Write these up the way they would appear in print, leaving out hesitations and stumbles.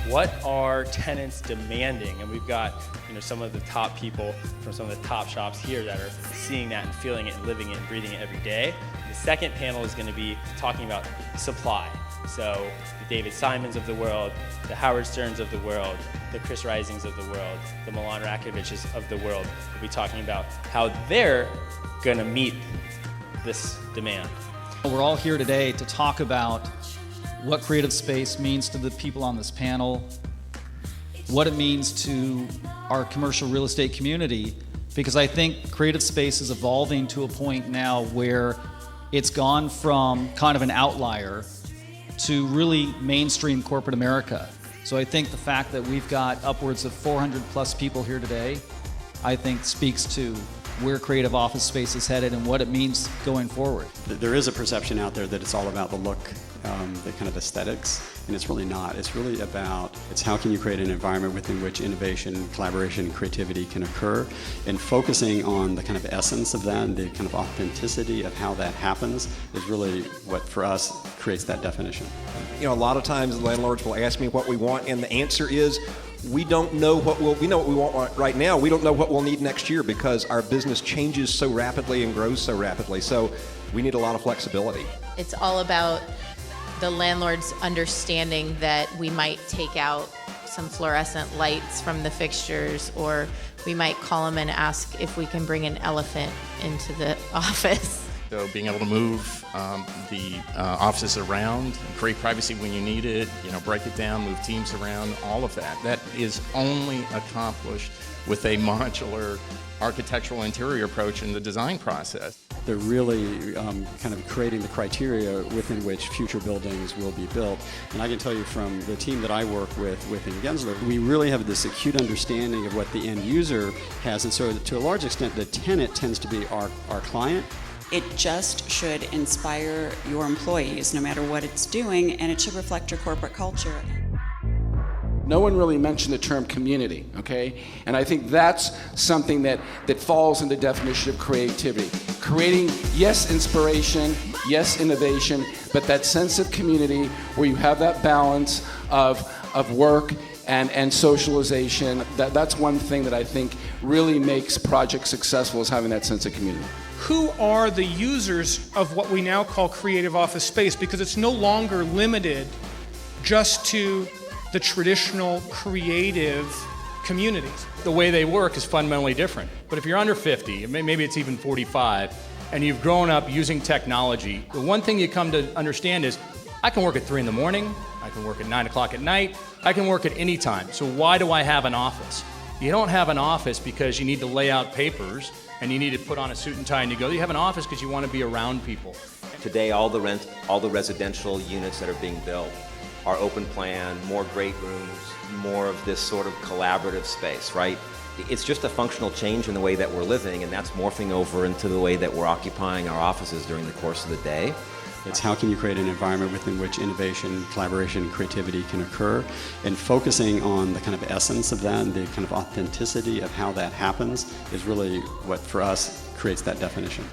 what are tenants demanding? And we've got some of the top people from some of the top shops here that are seeing that and feeling it and living it and breathing it every day. The second panel is going to be talking about supply. So the David Simons of the world, the Howard Sterns of the world, the Chris Risings of the world, the Milan Ratkoviches of the world will be talking about how they're going to meet this demand. We're all here today to talk about what creative space means to the people on this panel, what it means to our commercial real estate community, because I think creative space is evolving to a point now where it's gone from kind of an outlier to really mainstream corporate America. So I think the fact that we've got upwards of 400 plus people here today, I think speaks to where creative office space is headed and what it means going forward. There is a perception out there that it's all about the look, the kind of aesthetics, and it's really not. It's really about, it's how can you create an environment within which innovation, collaboration, creativity can occur, and focusing on the kind of essence of that and the kind of authenticity of how that happens is really what, for us, creates that definition. A lot of times landlords will ask me what we want, and the answer is, we don't know we know what we want right now. We don't know what we'll need next year because our business changes so rapidly and grows so rapidly. So we need a lot of flexibility. It's all about the landlords understanding that we might take out some fluorescent lights from the fixtures, or we might call them and ask if we can bring an elephant into the office. So being able to move the offices around, create privacy when you need it, break it down, move teams around, all of that. That is only accomplished with a modular architectural interior approach in the design process. They're really kind of creating the criteria within which future buildings will be built. And I can tell you from the team that I work with within Gensler, we really have this acute understanding of what the end user has. And so to a large extent, the tenant tends to be our client. It just should inspire your employees, no matter what it's doing, and it should reflect your corporate culture. No one really mentioned the term community, okay? And I think that's something that falls in the definition of creativity. Creating, yes, inspiration, yes, innovation, but that sense of community where you have that balance of work and socialization. That's one thing that I think really makes projects successful, is having that sense of community. Who are the users of what we now call creative office space? Because it's no longer limited just to the traditional creative communities. The way they work is fundamentally different. But if you're under 50, maybe it's even 45, and you've grown up using technology, the one thing you come to understand is, I can work at 3 in the morning, I can work at 9 o'clock at night, I can work at any time. So why do I have an office? You don't have an office because you need to lay out papers and you need to put on a suit and tie and you go. You have an office because you want to be around people. Today, all the residential units that are being built are open plan, more great rooms, more of this sort of collaborative space, right? It's just a functional change in the way that we're living, and that's morphing over into the way that we're occupying our offices during the course of the day. It's how can you create an environment within which innovation, collaboration, and creativity can occur, and focusing on the kind of essence of that and the kind of authenticity of how that happens is really what, for us, creates that definition.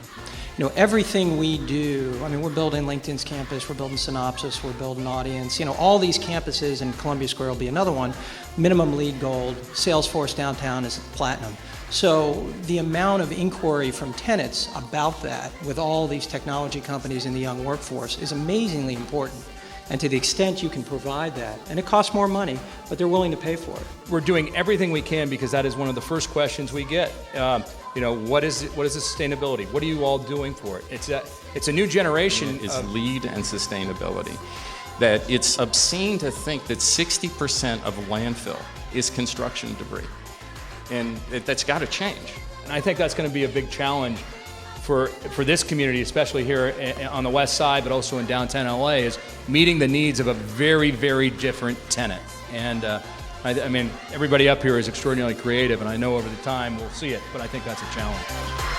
Everything we do, we're building LinkedIn's campus, we're building Synopsys, we're building Audience, all these campuses, and Columbia Square will be another one. Minimum LEED Gold, Salesforce downtown is platinum. So the amount of inquiry from tenants about that with all these technology companies and the young workforce is amazingly important. And to the extent you can provide that, and it costs more money, but they're willing to pay for it. We're doing everything we can because that is one of the first questions we get. What is the sustainability? What are you all doing for it? It's a new generation. It's LEED and sustainability. That it's obscene to think that 60% of landfill is construction debris. And that's got to change. And I think that's going to be a big challenge for this community, especially here on the west side, but also in downtown LA, is meeting the needs of a very, very different tenant. And everybody up here is extraordinarily creative, and I know over the time we'll see it, but I think that's a challenge.